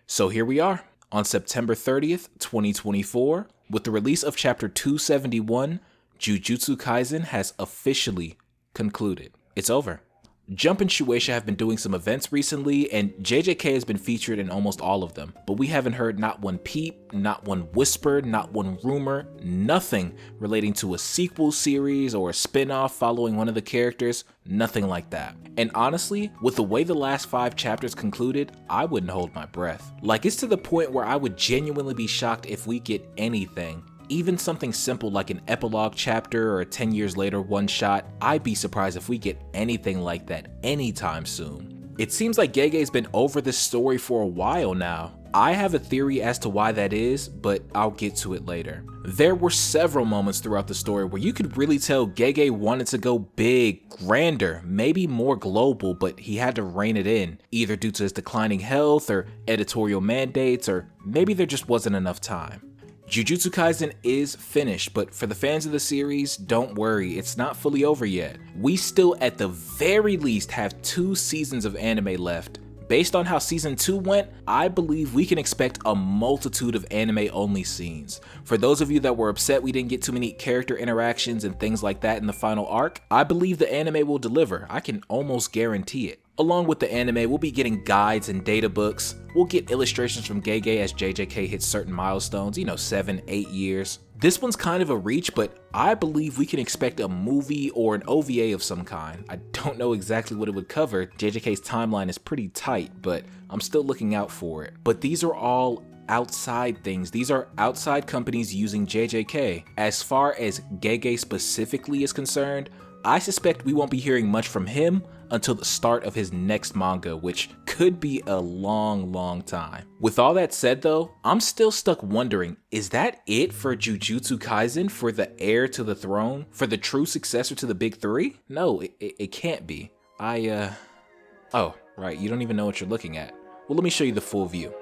So here we are, on September 30th, 2024, with the release of Chapter 271, Jujutsu Kaisen has officially concluded. It's over. Jump and Shueisha have been doing some events recently, and JJK has been featured in almost all of them, but we haven't heard not one peep, not one whisper, not one rumor, nothing relating to a sequel series or a spin-off following one of the characters, nothing like that. And honestly, with the way the last 5 chapters concluded, I wouldn't hold my breath. Like, it's to the point where I would genuinely be shocked if we get anything. Even something simple like an epilogue chapter or a 10 years later one-shot, I'd be surprised if we get anything like that anytime soon. It seems like Gege's been over this story for a while now. I have a theory as to why that is, but I'll get to it later. There were several moments throughout the story where you could really tell Gege wanted to go big, grander, maybe more global, but he had to rein it in, either due to his declining health or editorial mandates, or maybe there just wasn't enough time. Jujutsu Kaisen is finished, but for the fans of the series, don't worry, it's not fully over yet. We still at the very least have 2 seasons of anime left. Based on how season 2 went, I believe we can expect a multitude of anime only scenes. For those of you that were upset we didn't get too many character interactions and things like that in the final arc, I believe the anime will deliver. I can almost guarantee it. Along with the anime, we'll be getting guides and data books. We'll get illustrations from Gege as JJK hits certain milestones, 7, 8 years. This one's kind of a reach, but I believe we can expect a movie or an OVA of some kind. I don't know exactly what it would cover. JJK's timeline is pretty tight, but I'm still looking out for it. But these are all outside things. These are outside companies using JJK. As far as Gege specifically is concerned, I suspect we won't be hearing much from him until the start of his next manga, which could be a long time. With all that said though, I'm still stuck wondering, is that it for Jujutsu Kaisen, for the heir to the throne, for the true successor to the big 3? No, it can't be. Oh, right, you don't even know what you're looking at. Well, let me show you the full view.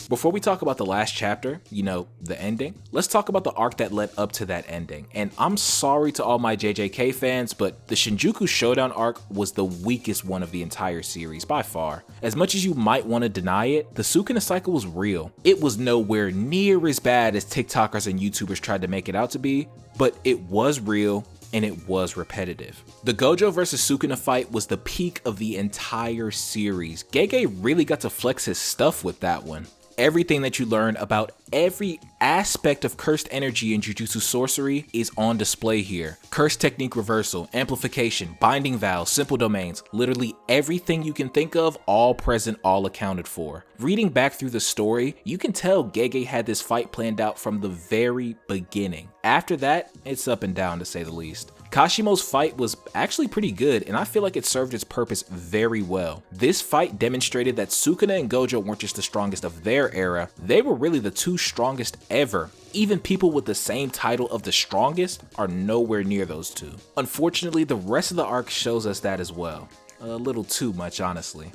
Before we talk about the last chapter, the ending, let's talk about the arc that led up to that ending. And I'm sorry to all my JJK fans, but the Shinjuku Showdown arc was the weakest one of the entire series by far. As much as you might want to deny it, the Sukuna cycle was real. It was nowhere near as bad as TikTokers and YouTubers tried to make it out to be, but it was real and it was repetitive. The Gojo vs Sukuna fight was the peak of the entire series. Gege really got to flex his stuff with that one. Everything that you learn about every aspect of cursed energy in Jujutsu sorcery is on display here. Cursed technique reversal, amplification, binding vows, simple domains, literally everything you can think of, all present, all accounted for. Reading back through the story, you can tell Gege had this fight planned out from the very beginning. After that, it's up and down to say the least. Kashimo's fight was actually pretty good, and I feel like it served its purpose very well. This fight demonstrated that Sukuna and Gojo weren't just the strongest of their era, they were really the 2 strongest ever. Even people with the same title of the strongest are nowhere near those 2. Unfortunately, the rest of the arc shows us that as well. A little too much, honestly.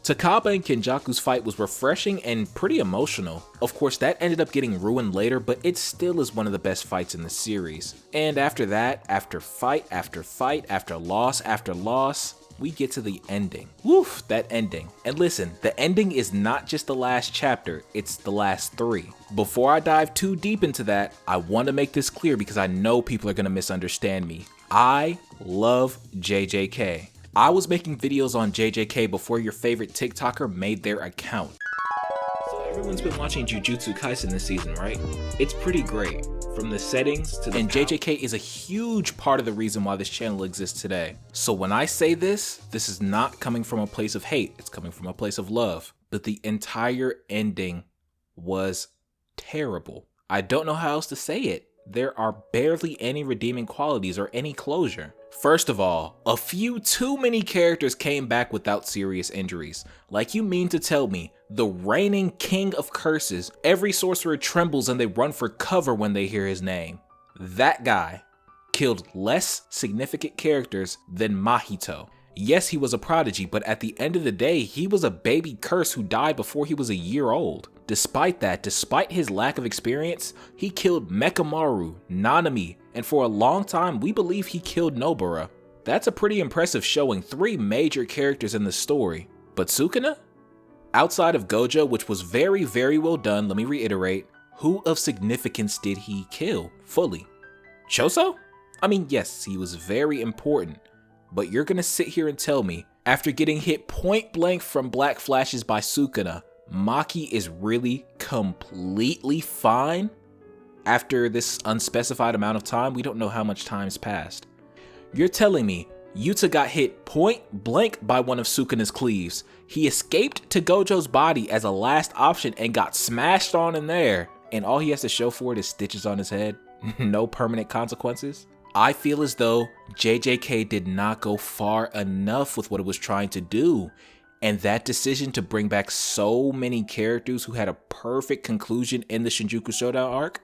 Takaba and Kenjaku's fight was refreshing and pretty emotional. Of course, that ended up getting ruined later, but it still is one of the best fights in the series. And after that, after fight after fight, after loss, we get to the ending. Woof, that ending. And listen, the ending is not just the last chapter, it's the last 3. Before I dive too deep into that, I want to make this clear because I know people are going to misunderstand me. I love JJK. I was making videos on JJK before your favorite TikToker made their account. Everyone's been watching Jujutsu Kaisen this season, right? It's pretty great. From the settings to the And JJK is a huge part of the reason why this channel exists today. So when I say this is not coming from a place of hate, it's coming from a place of love. But the entire ending was terrible. I don't know how else to say it. There are barely any redeeming qualities or any closure. First of all, a few too many characters came back without serious injuries. Like, you mean to tell me the reigning king of curses, every sorcerer trembles and they run for cover when they hear his name. That guy killed less significant characters than Mahito. Yes, he was a prodigy, but at the end of the day, he was a baby curse who died before he was a year old. Despite that, despite his lack of experience, he killed Mekamaru, Nanami, and for a long time, we believe he killed Nobara. That's a pretty impressive showing, 3 major characters in the story. But Sukuna? Outside of Gojo, which was very, very well done, let me reiterate, who of significance did he kill fully? Choso? I mean, yes, he was very important, but you're gonna sit here and tell me, after getting hit point blank from Black Flashes by Sukuna, Maki is really completely fine? After this unspecified amount of time, we don't know how much time's passed. You're telling me Yuta got hit point blank by one of Sukuna's cleaves. He escaped to Gojo's body as a last option and got smashed on in there, and all he has to show for it is stitches on his head? No permanent consequences? I feel as though JJK did not go far enough with what it was trying to do. And that decision to bring back so many characters who had a perfect conclusion in the Shinjuku Showdown arc,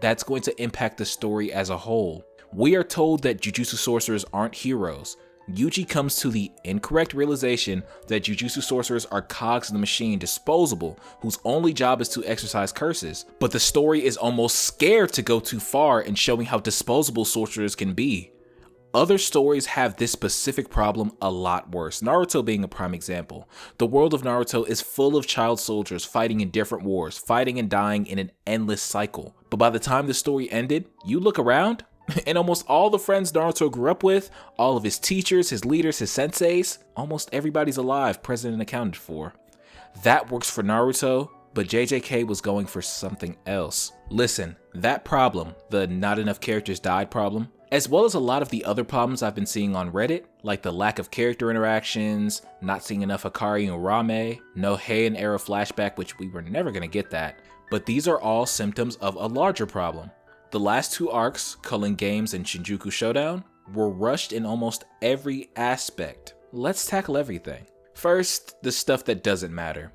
that's going to impact the story as a whole. We are told that Jujutsu sorcerers aren't heroes. Yuji comes to the incorrect realization that Jujutsu sorcerers are cogs in the machine, disposable, whose only job is to exercise curses. But the story is almost scared to go too far in showing how disposable sorcerers can be. Other stories have this specific problem a lot worse, Naruto being a prime example. The world of Naruto is full of child soldiers fighting in different wars, fighting and dying in an endless cycle. But by the time the story ended, you look around, and almost all the friends Naruto grew up with, all of his teachers, his leaders, his senseis, almost everybody's alive, present and accounted for. That works for Naruto, but JJK was going for something else. Listen, that problem, the not enough characters died problem, as well as a lot of the other problems I've been seeing on Reddit, like the lack of character interactions, not seeing enough Hikari and Rame, no Heian era flashback, which we were never gonna get that, but these are all symptoms of a larger problem. The last 2 arcs, Culling Games and Shinjuku Showdown, were rushed in almost every aspect. Let's tackle everything. First, the stuff that doesn't matter.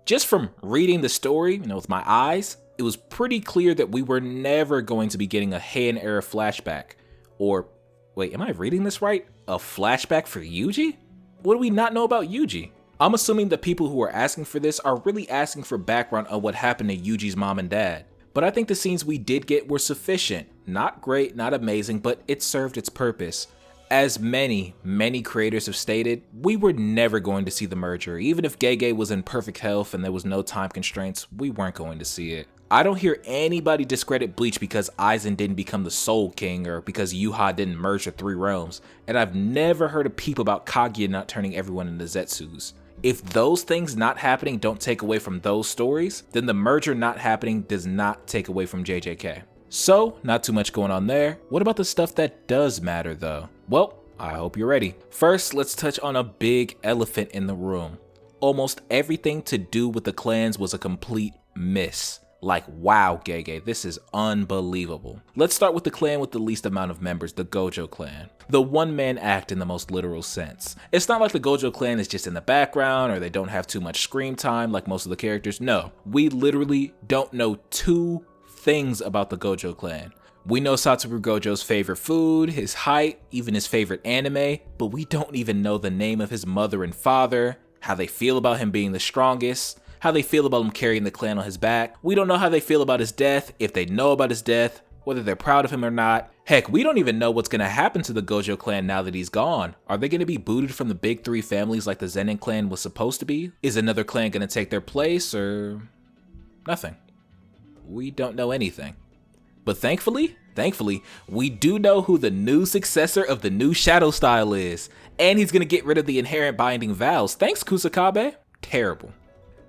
Just from reading the story, with my eyes, it was pretty clear that we were never going to be getting a Heian era flashback. Or, wait, am I reading this right? A flashback for Yuji? What do we not know about Yuji? I'm assuming the people who are asking for this are really asking for background on what happened to Yuji's mom and dad. But I think the scenes we did get were sufficient. Not great, not amazing, but it served its purpose. As many creators have stated, we were never going to see the merger. Even if Gege was in perfect health and there was no time constraints, we weren't going to see it. I don't hear anybody discredit Bleach because Aizen didn't become the Soul King or because Yuha didn't merge the 3 realms, and I've never heard a peep about Kaguya not turning everyone into Zetsus. If those things not happening don't take away from those stories, then the merger not happening does not take away from JJK. So, not too much going on there. What about the stuff that does matter though? Well, I hope you're ready. First, let's touch on a big elephant in the room. Almost everything to do with the clans was a complete miss. Like, wow, Gege, this is unbelievable. Let's start with the clan with the least amount of members, the Gojo clan. The one-man act in the most literal sense. It's not like the Gojo clan is just in the background or they don't have too much screen time like most of the characters. No, we literally don't know 2 things about the Gojo clan. We know Satoru Gojo's favorite food, his height, even his favorite anime, but we don't even know the name of his mother and father, how they feel about him being the strongest, how they feel about him carrying the clan on his back. We don't know how they feel about his death, if they know about his death, whether they're proud of him or not. Heck, we don't even know what's gonna happen to the Gojo clan now that he's gone. Are they gonna be booted from the big 3 families like the Zenin clan was supposed to be? Is another clan gonna take their place, or nothing? We don't know anything. But thankfully, we do know who the new successor of the new Shadow style is. And he's gonna get rid of the inherent binding vows. Thanks, Kusakabe. Terrible.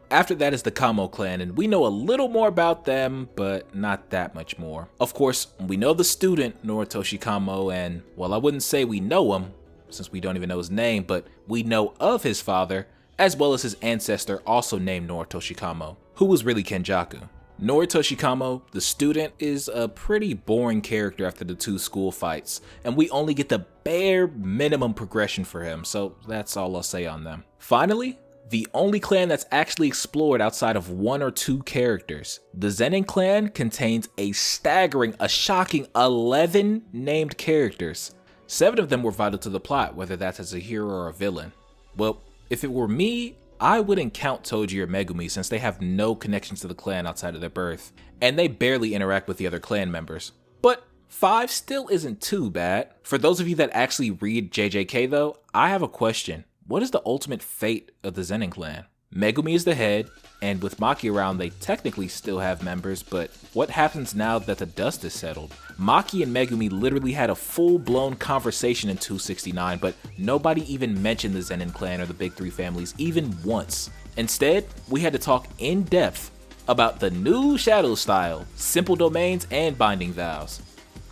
After that is the Kamo clan, and we know a little more about them, but not that much more. Of course, we know the student, Noritoshi Kamo, and, well, I wouldn't say we know him, since we don't even know his name, but we know of his father, as well as his ancestor also named Noritoshi Kamo, who was really Kenjaku. Noritoshi Kamo, the student, is a pretty boring character after the 2 school fights, and we only get the bare minimum progression for him, so that's all I'll say on them. Finally, the only clan that's actually explored outside of 1 or 2 characters. The Zenin clan contains a shocking 11 named characters. 7 of them were vital to the plot, whether that's as a hero or a villain. Well, if it were me, I wouldn't count Toji or Megumi since they have no connections to the clan outside of their birth, and they barely interact with the other clan members. But 5 still isn't too bad. For those of you that actually read JJK though, I have a question. What is the ultimate fate of the Zenin clan? Megumi is the head, and with Maki around, they technically still have members, but what happens now that the dust is settled? Maki and Megumi literally had a full-blown conversation in 269, but nobody even mentioned the Zenin clan or the big 3 families even once. Instead, we had to talk in depth about the new Shadow style, simple domains, and binding vows.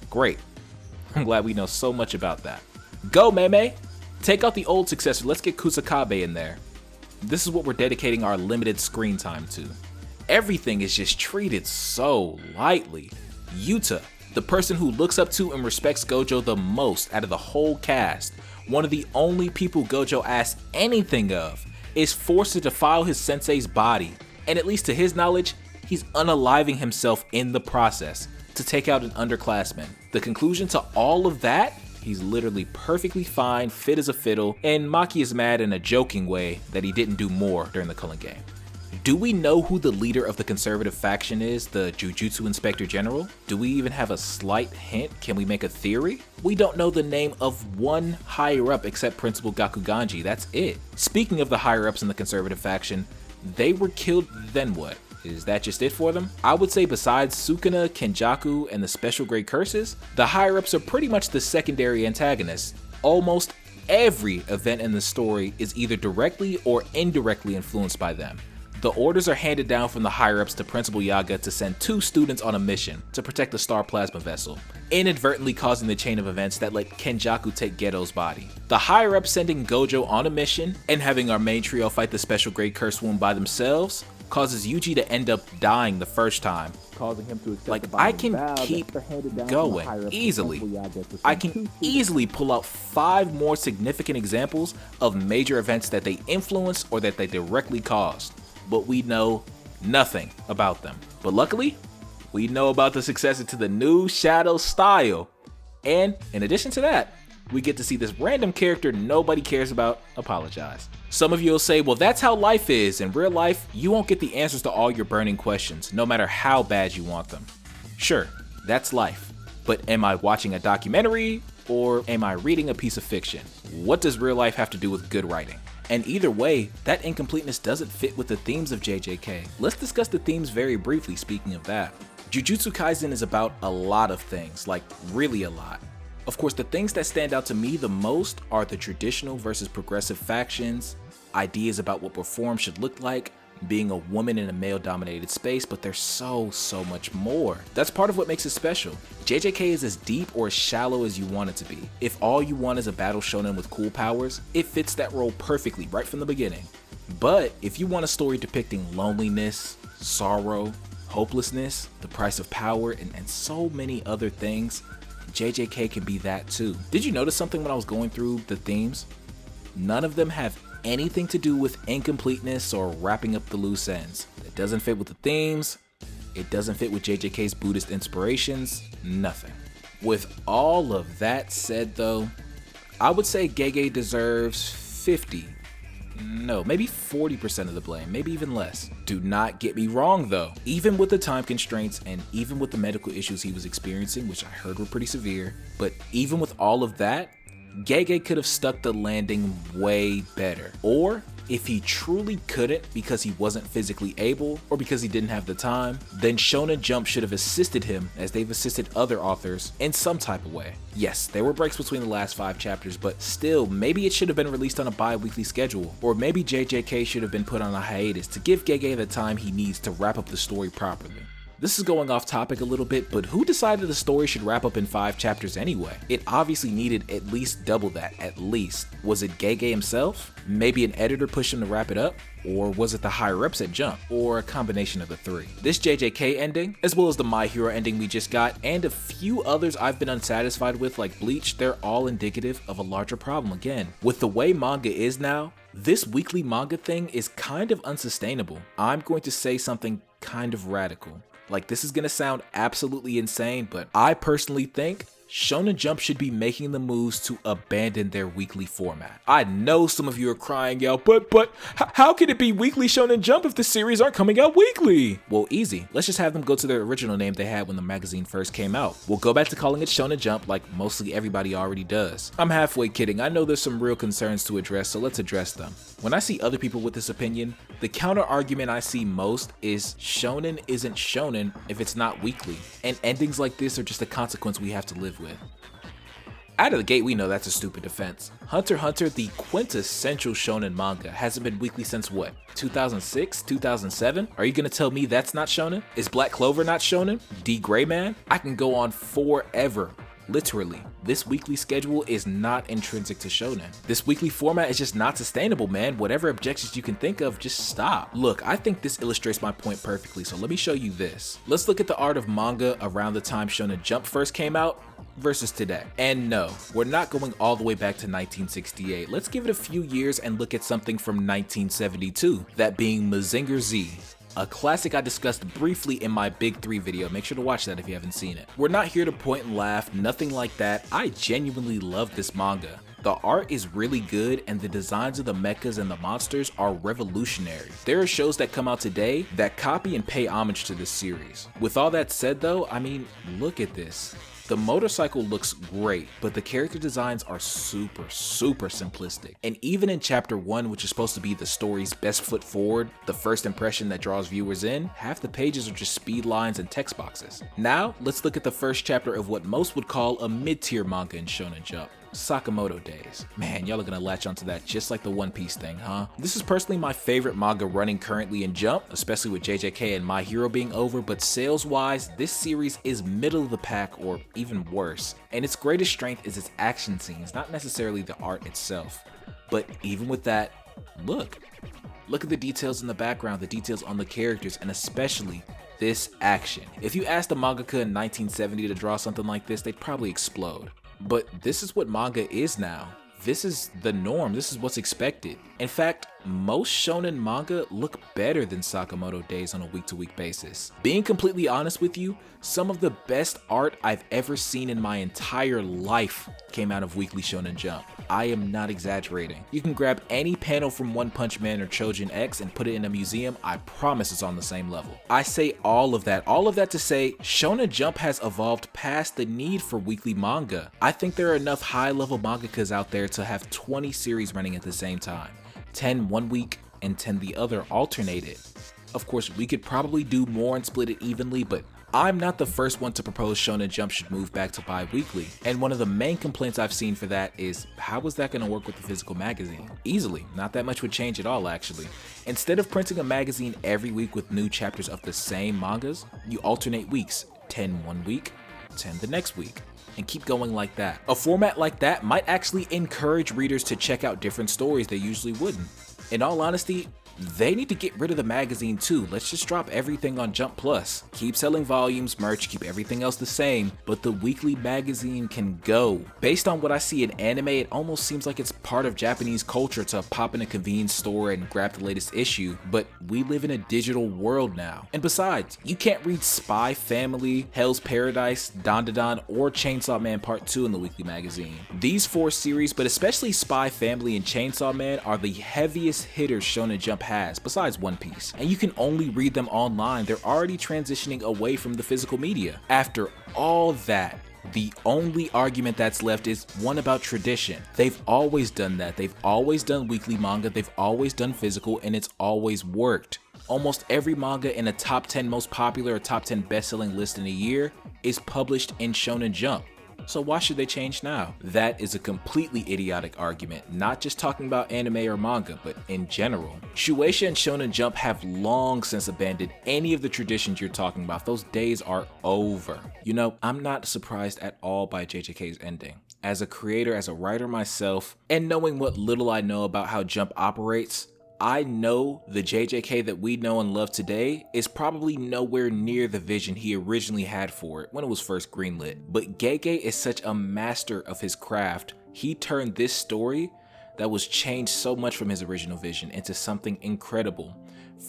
Great. I'm glad we know so much about that. Go, Meme! Take out the old successor, let's get Kusakabe in there. This is what we're dedicating our limited screen time to. Everything is just treated so lightly. Yuta, the person who looks up to and respects Gojo the most out of the whole cast, one of the only people Gojo asks anything of, is forced to defile his sensei's body, and at least to his knowledge, he's unaliving himself in the process to take out an underclassman. The conclusion to all of that? He's literally perfectly fine, fit as a fiddle, and Maki is mad in a joking way that he didn't do more during the Culling game. Do we know who the leader of the conservative faction is, the Jujutsu Inspector General? Do we even have a slight hint? Can we make a theory? We don't know the name of one higher up except Principal Gakuganji, that's it. Speaking of the higher ups in the conservative faction, they were killed, then what? Is that just it for them? I would say besides Sukuna, Kenjaku, and the special grade curses, the higher-ups are pretty much the secondary antagonists. Almost every event in the story is either directly or indirectly influenced by them. The orders are handed down from the higher-ups to Principal Yaga to send 2 students on a mission to protect the Star Plasma Vessel, inadvertently causing the chain of events that let Kenjaku take Geto's body. The higher-ups sending Gojo on a mission and having our main trio fight the special grade curse wound by themselves causes Yuji to end up dying the first time, causing him to accept I can keep going easily. I can easily pull out 5 more significant examples of major events that they influenced or that they directly caused, but we know nothing about them. But luckily, we know about the successor to the new Shadow style, and in addition to that, we get to see this random character nobody cares about apologize. Some of you will say, well, that's how life is. In real life, you won't get the answers to all your burning questions, no matter how bad you want them. Sure, that's life. But am I watching a documentary or am I reading a piece of fiction? What does real life have to do with good writing? And either way, that incompleteness doesn't fit with the themes of JJK. Let's discuss the themes very briefly, speaking of that. Jujutsu Kaisen is about a lot of things, like really a lot. Of course, the things that stand out to me the most are the traditional versus progressive factions, ideas about what reform should look like, being a woman in a male-dominated space, but there's so much more. That's part of what makes it special. JJK is as deep or as shallow as you want it to be. If all you want is a battle shonen with cool powers, it fits that role perfectly right from the beginning. But if you want a story depicting loneliness, sorrow, hopelessness, the price of power, and so many other things, JJK can be that too. Did you notice something when I was going through the themes? None of them have anything to do with incompleteness or wrapping up the loose ends. It doesn't fit with the themes, it doesn't fit with JJK's Buddhist inspirations, nothing. With all of that said though, I would say Gege deserves 40% of the blame, maybe even less. Do not get me wrong though, even with the time constraints and even with the medical issues he was experiencing, which I heard were pretty severe, but even with all of that, Gege could have stuck the landing way better. Or If he truly couldn't because he wasn't physically able or because he didn't have the time, then Shonen Jump should have assisted him as they've assisted other authors in some type of way. Yes, there were breaks between the last 5 chapters, but still, maybe it should have been released on a bi-weekly schedule, or maybe JJK should have been put on a hiatus to give Gege the time he needs to wrap up the story properly. This is going off topic a little bit, but who decided the story should wrap up in 5 chapters anyway? It obviously needed at least double that, at least. Was it Gege himself? Maybe an editor pushed him to wrap it up? Or was it the higher-ups at Jump? Or a combination of the 3? This JJK ending, as well as the My Hero ending we just got, and a few others I've been unsatisfied with like Bleach, they're all indicative of a larger problem again. With the way manga is now, this weekly manga thing is kind of unsustainable. I'm going to say something kind of radical. Like, this is gonna sound absolutely insane, but I personally think Shonen Jump should be making the moves to abandon their weekly format. I know some of you are crying out, but how can it be weekly Shonen Jump if the series aren't coming out weekly? Well, easy. Let's just have them go to their original name they had when the magazine first came out. We'll go back to calling it Shonen Jump like mostly everybody already does. I'm halfway kidding. I know there's some real concerns to address, so let's address them. When I see other people with this opinion, the counter argument I see most is shonen isn't shonen if it's not weekly, and endings like this are just a consequence we have to live with. Out of the gate, we know that's a stupid defense. Hunter x Hunter, the quintessential shonen manga, hasn't been weekly since what, 2006, 2007? Are you gonna tell me that's not shonen? Is Black Clover not shonen? D. Gray Man? I can go on forever. Literally, this weekly schedule is not intrinsic to shonen. This weekly format is just not sustainable, man. Whatever objections you can think of, just stop. Look, I think this illustrates my point perfectly, so let me show you this. Let's look at the art of manga around the time Shonen Jump first came out versus today. And no, we're not going all the way back to 1968. Let's give it a few years and look at something from 1972, that being Mazinger Z. A classic I discussed briefly in my Big 3 video. Make sure to watch that if you haven't seen it. We're not here to point and laugh, nothing like that. I genuinely love this manga. The art is really good and the designs of the mechas and the monsters are revolutionary. There are shows that come out today that copy and pay homage to this series. With all that said though, I mean, look at this. The motorcycle looks great, but the character designs are super simplistic. And even in chapter 1, which is supposed to be the story's best foot forward, the first impression that draws viewers in, half the pages are just speed lines and text boxes. Now, let's look at the first chapter of what most would call a mid-tier manga in Shonen Jump. Sakamoto Days. Man, y'all are gonna latch onto that just like the One Piece thing, huh? This is personally my favorite manga running currently in Jump, especially with JJK and My Hero being over, but sales-wise, this series is middle of the pack or even worse. And its greatest strength is its action scenes, not necessarily the art itself. But even with that, look at the details in the background, the details on the characters, and especially this action. If you asked a mangaka in 1970 to draw something like this, they'd probably explode. But this is what manga is now. This is the norm, this is what's expected. In fact, most shonen manga look better than Sakamoto Days on a week-to-week basis. Being completely honest with you, some of the best art I've ever seen in my entire life came out of Weekly Shonen Jump. I am not exaggerating. You can grab any panel from One Punch Man or Chojin X and put it in a museum, I promise it's on the same level. I say all of that to say Shonen Jump has evolved past the need for weekly manga. I think there are enough high-level mangakas out there to have 20 series running at the same time. 10 one week and 10 the other alternated. Of course, we could probably do more and split it evenly, but I'm not the first one to propose Shonen Jump should move back to bi-weekly, and one of the main complaints I've seen for that is, how is that going to work with the physical magazine? Easily, not that much would change at all actually. Instead of printing a magazine every week with new chapters of the same mangas, you alternate weeks, 10 one week, 10 the next week, and keep going like that. A format like that might actually encourage readers to check out different stories they usually wouldn't. In all honesty, they need to get rid of the magazine too. Let's just drop everything on Jump Plus. Keep selling volumes, merch, keep everything else the same, but the weekly magazine can go. Based on what I see in anime, it almost seems like it's part of Japanese culture to pop in a convenience store and grab the latest issue, but we live in a digital world now. And besides, you can't read Spy Family, Hell's Paradise, Dandadan, or Chainsaw Man Part 2 in the weekly magazine. These 4 series, but especially Spy Family and Chainsaw Man, are the heaviest hitters Shonen Jump has, besides One Piece, and you can only read them online. They're already transitioning away from the physical media. After all that, The only argument that's left is one about tradition. They've always done that. They've always done weekly manga, they've always done physical, and it's always worked. Almost every manga in a top 10 most popular or top 10 best-selling list in a year is published in Shonen Jump. So why should they change now? That is a completely idiotic argument, not just talking about anime or manga, but in general. Shueisha and Shonen Jump have long since abandoned any of the traditions you're talking about. Those days are over. You know, I'm not surprised at all by JJK's ending. As a creator, as a writer myself, and knowing what little I know about how Jump operates, I know the JJK that we know and love today is probably nowhere near the vision he originally had for it when it was first greenlit. But Gege is such a master of his craft. He turned this story that was changed so much from his original vision into something incredible.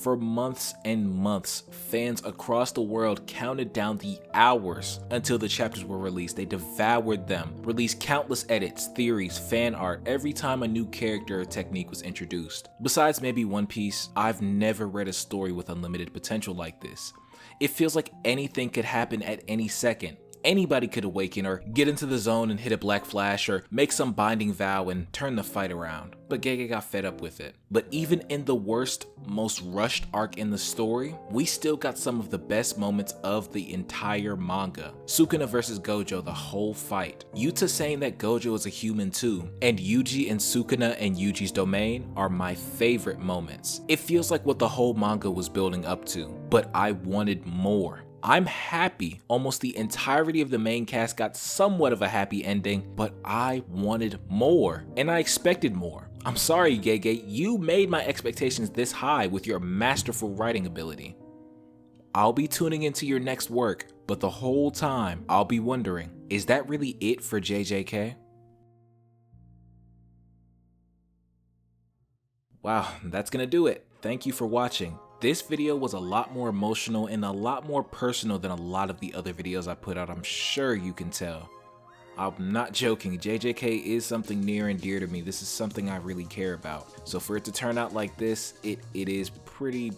For months and months, fans across the world counted down the hours until the chapters were released. They devoured them, released countless edits, theories, fan art every time a new character or technique was introduced. Besides maybe One Piece, I've never read a story with unlimited potential like this. It feels like anything could happen at any second. Anybody could awaken or get into the zone and hit a black flash or make some binding vow and turn the fight around. But Gege got fed up with it. But even in the worst, most rushed arc in the story, we still got some of the best moments of the entire manga. Sukuna versus Gojo, the whole fight. Yuta saying that Gojo is a human too. And Yuji and Sukuna and Yuji's domain are my favorite moments. It feels like what the whole manga was building up to, but I wanted more. I'm happy almost the entirety of the main cast got somewhat of a happy ending, but I wanted more, and I expected more. I'm sorry, Gege, you made my expectations this high with your masterful writing ability. I'll be tuning into your next work, but the whole time I'll be wondering, is that really it for JJK? Wow, that's gonna do it. Thank you for watching. This video was a lot more emotional and a lot more personal than a lot of the other videos I put out, I'm sure you can tell. I'm not joking, JJK is something near and dear to me. This is something I really care about. So for it to turn out like this, it is pretty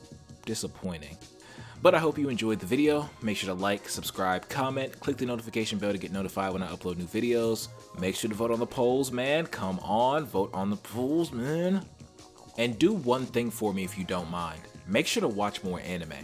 disappointing. But I hope you enjoyed the video. Make sure to like, subscribe, comment, click the notification bell to get notified when I upload new videos. Make sure to vote on the polls, man. Come on, vote on the polls, man. And do one thing for me if you don't mind. Make sure to watch more anime.